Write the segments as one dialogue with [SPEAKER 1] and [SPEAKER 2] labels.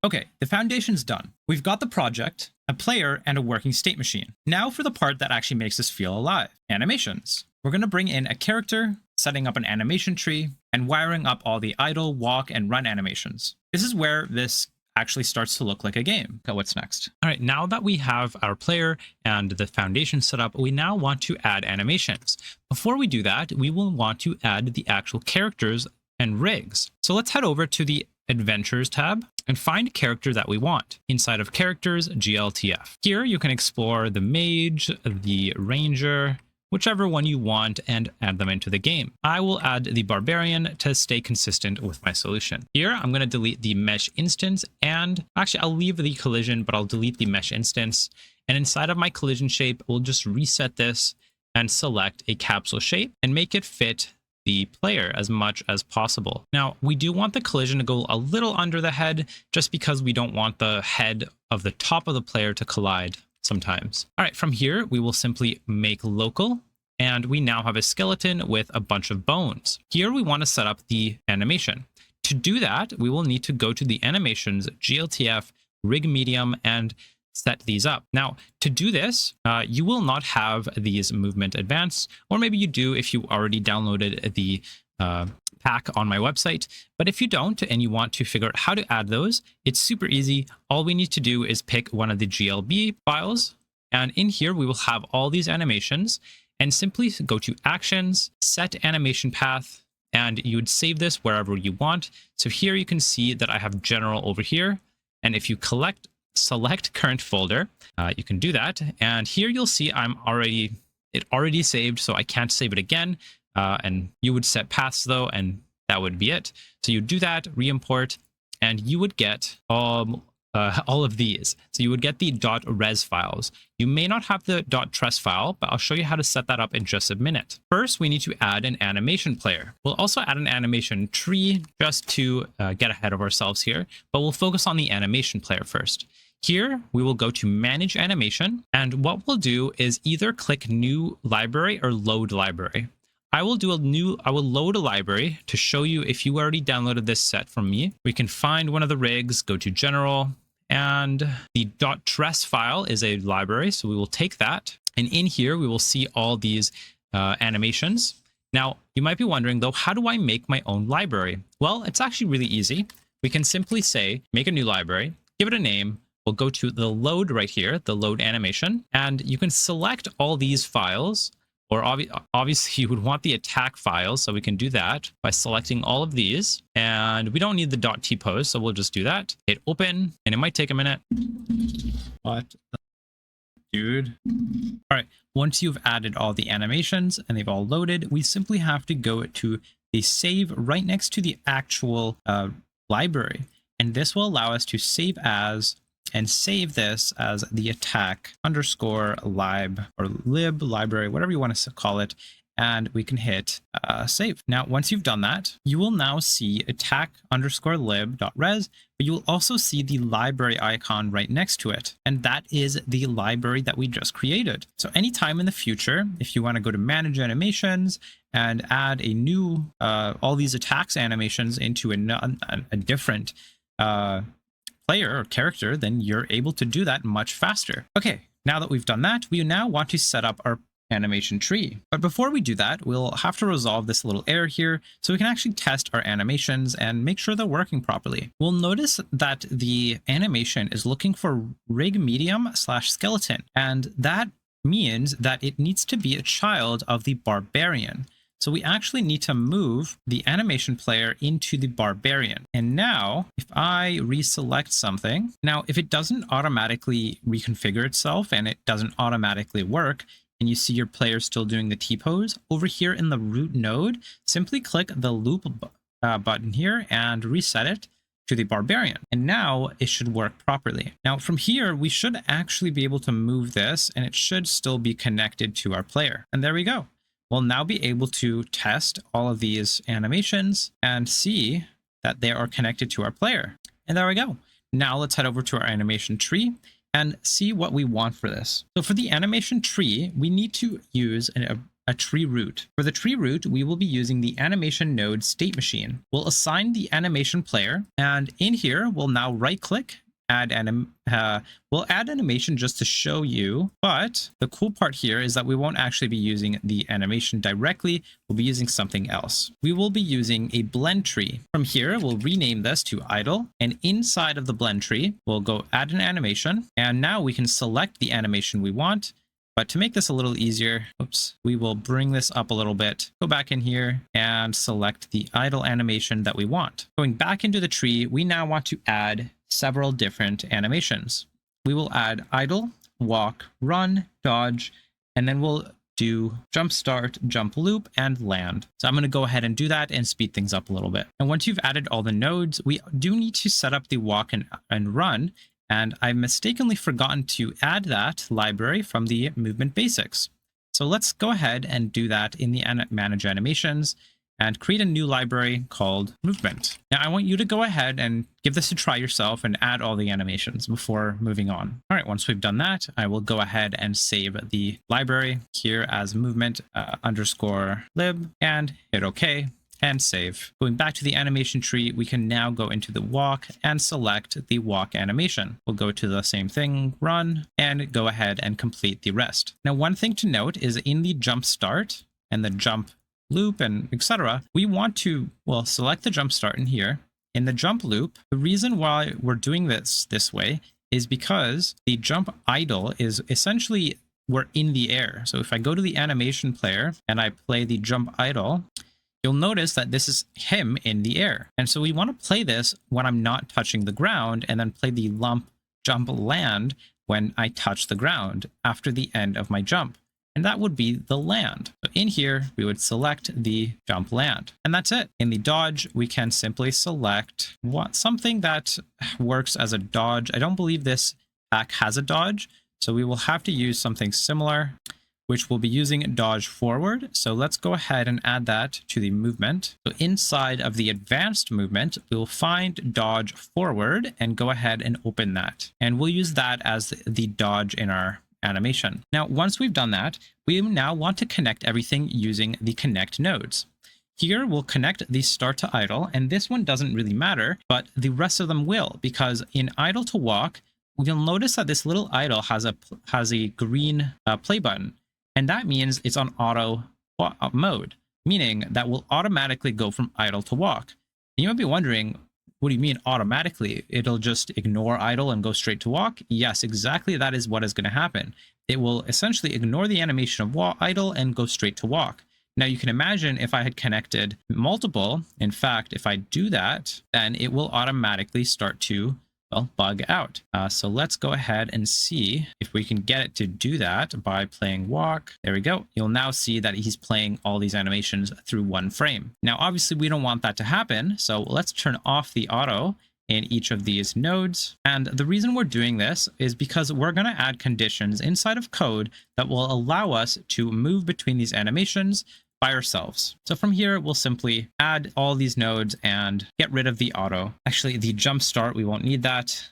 [SPEAKER 1] Okay, the foundation's done. We've got the project, a player, and a working state machine. Now for the part that actually makes us feel alive, animations. We're going to bring in a character, setting up an animation tree, and wiring up all the idle, walk, and run animations. This is where this actually starts to look like a game. Okay, what's next? All right, now that we have our player and the foundation set up, we now want to add animations. Before we do that, we will want to add the actual characters and rigs. So let's head over to the Adventures tab and find a character that we want. Inside of Characters, GLTF. Here you can explore the Mage, the Ranger, whichever one you want, and add them into the game. I will add the Barbarian to stay consistent with my solution. Here, I'm going to delete the mesh instance, and actually I'll leave the collision, but I'll delete the mesh instance. And inside of my collision shape, we'll just reset this and select a capsule shape and make it fit the player as much as possible. Now, we do want the collision to go a little under the head, just because we don't want the head of the top of the player to collide sometimes. All right, from here, we will simply make local, and we now have a skeleton with a bunch of bones. Here, we want to set up the animation. To do that, we will need to go to the animations, GLTF, rig medium, and set these up. Now, to do this, you will not have these movement advanced, or maybe you do if you already downloaded the pack on my website. But if you don't and you want to figure out how to add those, it's super easy. All we need to do is pick one of the GLB files, and in here we will have all these animations, and simply go to Actions, Set Animation Path, and you would save this wherever you want. So here you can see that I have General over here, and if you select current folder, you can do that, and here you'll see it already saved, so I can't save it again. And you would set paths though, and that would be it. So you do that, re-import, and you would get all of these. So you would get the .res files. You may not have the .tres file, but I'll show you how to set that up in just a minute. First, we need to add an animation player. We'll also add an animation tree just to get ahead of ourselves here, but we'll focus on the animation player first. Here, we will go to Manage Animation, and what we'll do is either click New Library or Load Library. I will load a library to show you if you already downloaded this set from me. We can find one of the rigs, go to General, and the .tres file is a library, so we will take that. And in here, we will see all these animations. Now, you might be wondering, though, how do I make my own library? Well, it's actually really easy. We can simply say, make a new library, give it a name. We'll go to the load right here, the load animation, and you can select all these files, or obviously you would want the attack files, so we can do that by selecting all of these, and we don't need the .tpose, so we'll just do that. Hit open, and it might take a minute. What the dude? All right, once you've added all the animations and they've all loaded, we simply have to go to the save right next to the actual library, and this will allow us to save as and save this as the attack _lib or lib library, whatever you want to call it, and we can hit save. Now, once you've done that, you will now see attack _lib.res, but you will also see the library icon right next to it, and that is the library that we just created. So anytime in the future, if you want to go to Manage Animations and add a new all these attacks animations into a different player or character, then you're able to do that much faster. Okay, now that we've done that, we now want to set up our animation tree. But before we do that, we'll have to resolve this little error here so we can actually test our animations and make sure they're working properly. We'll notice that the animation is looking for rig medium / skeleton, and that means that it needs to be a child of the barbarian. So we actually need to move the animation player into the barbarian. And now if I reselect something, now if it doesn't automatically reconfigure itself and it doesn't automatically work, and you see your player still doing the T-pose, over here in the root node, simply click the loop button here and reset it to the barbarian. And now it should work properly. Now from here, we should actually be able to move this, and it should still be connected to our player. And there we go. We'll now be able to test all of these animations and see that they are connected to our player. And there we go. Now let's head over to our animation tree and see what we want for this. So for the animation tree, we need to use a tree root. For the tree root, we will be using the animation node state machine. We'll assign the animation player, and in here, we'll now right click, we'll add animation just to show you, but the cool part here is that we won't actually be using the animation directly. We'll be using something else. We will be using a blend tree. From here, we'll rename this to idle, and inside of the blend tree, we'll go add an animation, and now we can select the animation we want. But to make this a little easier, we will bring this up a little bit, go back in here and select the idle animation that we want. Going back into the tree, we now want to add several different animations. We will add idle, walk, run, dodge, and then we'll do jump start, jump loop, and land. So I'm going to go ahead and do that and speed things up a little bit. And once you've added all the nodes, we do need to set up the walk and run. And I mistakenly forgotten to add that library from the movement basics. So let's go ahead and do that in the manage animations and create a new library called movement. Now I want you to go ahead and give this a try yourself and add all the animations before moving on. All right, once we've done that, I will go ahead and save the library here as movement underscore lib and hit OK. And save. Going back to the animation tree, we can now go into the walk and select the walk animation. We'll go to the same thing, run, and go ahead and complete the rest. Now, one thing to note is in the jump start and the jump loop and etc., we want to, select the jump start in here. In the jump loop, the reason why we're doing this way is because the jump idle is essentially we're in the air. So if I go to the animation player and I play the jump idle, you'll notice that this is him in the air. And so we want to play this when I'm not touching the ground and then play the jump land when I touch the ground after the end of my jump. And that would be the land. So in here, we would select the jump land. And that's it. In the dodge, we can simply select something that works as a dodge. I don't believe this pack has a dodge, so we will have to use something similar, which will be using dodge forward. So let's go ahead and add that to the movement. So inside of the advanced movement, we'll find dodge forward and go ahead and open that. And we'll use that as the dodge in our animation. Now, once we've done that, we now want to connect everything using the connect nodes. Here we'll connect the start to idle, and this one doesn't really matter, but the rest of them will, because in idle to walk, you'll notice that this little idle has a green play button. And that means it's on auto mode, meaning that will automatically go from idle to walk. And you might be wondering, what do you mean automatically? It'll just ignore idle and go straight to walk? Yes, exactly that is what is going to happen. It will essentially ignore the animation of idle and go straight to walk. Now you can imagine if I had connected multiple, in fact, if I do that, then it will automatically start to bug out. So let's go ahead and see if we can get it to do that by playing walk. There we go. You'll now see that he's playing all these animations through one frame. Now, obviously, we don't want that to happen. So let's turn off the auto in each of these nodes. And the reason we're doing this is because we're going to add conditions inside of code that will allow us to move between these animations by ourselves. So from here, we'll simply add all these nodes and get rid of the auto. Actually, the jump start, we won't need that.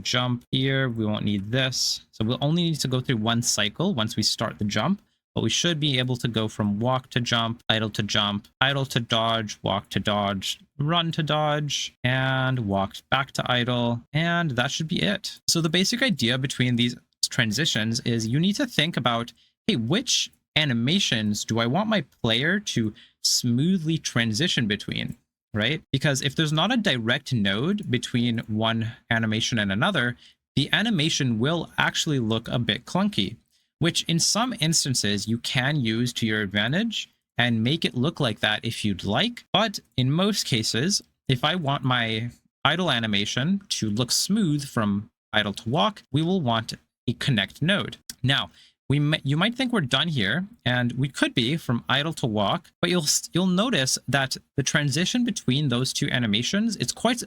[SPEAKER 1] Jump here, we won't need this. So we'll only need to go through one cycle once we start the jump, but we should be able to go from walk to jump, idle to dodge, walk to dodge, run to dodge, and walk back to idle. And that should be it. So the basic idea between these transitions is you need to think about, hey, which animations do I want my player to smoothly transition between, right? Because if there's not a direct node between one animation and another, the animation will actually look a bit clunky, which in some instances you can use to your advantage and make it look like that if you'd like. But in most cases, if I want my idle animation to look smooth from idle to walk, we will want a connect node. Now, you might think we're done here, and we could be from idle to walk, but you'll notice that the transition between those two animations, it's quite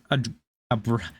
[SPEAKER 1] abrupt,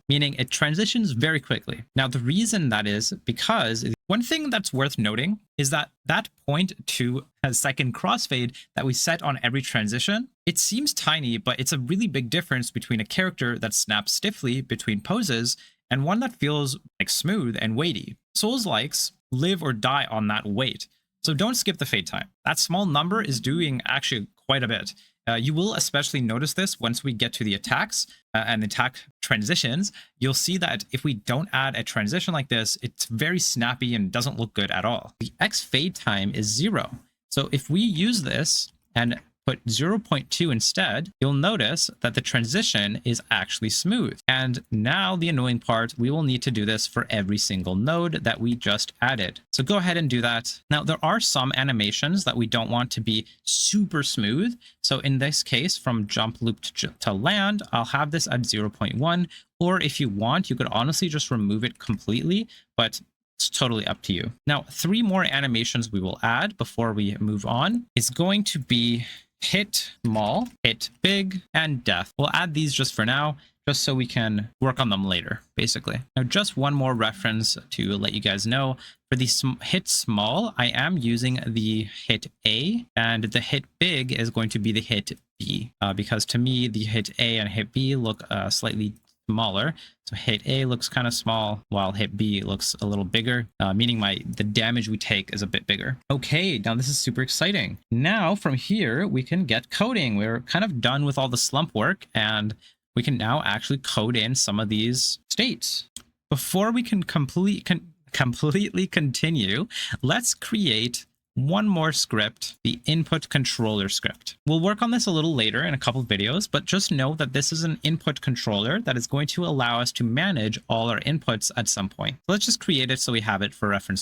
[SPEAKER 1] meaning it transitions very quickly. Now, the reason that is because one thing that's worth noting is that 0.2 second crossfade that we set on every transition, it seems tiny, but it's a really big difference between a character that snaps stiffly between poses and one that feels like smooth and weighty. Souls-likes live or die on that weight. So don't skip the fade time. That small number is doing actually quite a bit. You will especially notice this once we get to the attacks and attack transitions. You'll see that if we don't add a transition like this, it's very snappy and doesn't look good at all. The xfade time is 0. So if we use this and put 0.2 instead, you'll notice that the transition is actually smooth. And now the annoying part, we will need to do this for every single node that we just added. So go ahead and do that. Now, there are some animations that we don't want to be super smooth. So in this case, from jump loop to land, I'll have this at 0.1. Or if you want, you could honestly just remove it completely, but it's totally up to you. Now, 3 more animations we will add before we move on is going to be hit small, hit big, and death. We'll add these just for now, just so we can work on them later, basically. Now, just one more reference to let you guys know. For the hit small, I am using the hit A, and the hit big is going to be the hit B, because to me, the hit A and hit B look slightly smaller. So hit A looks kind of small, while hit B looks a little bigger, meaning the damage we take is a bit bigger. Okay, now this is super exciting. Now from here, we can get coding. We're kind of done with all the slump work, and we can now actually code in some of these states. Before we can completely continue, let's create one more script, the InputController script. We'll work on this a little later in a couple of videos, but just know that this is an input controller that is going to allow us to manage all our inputs at some point. Let's just create it so we have it for reference.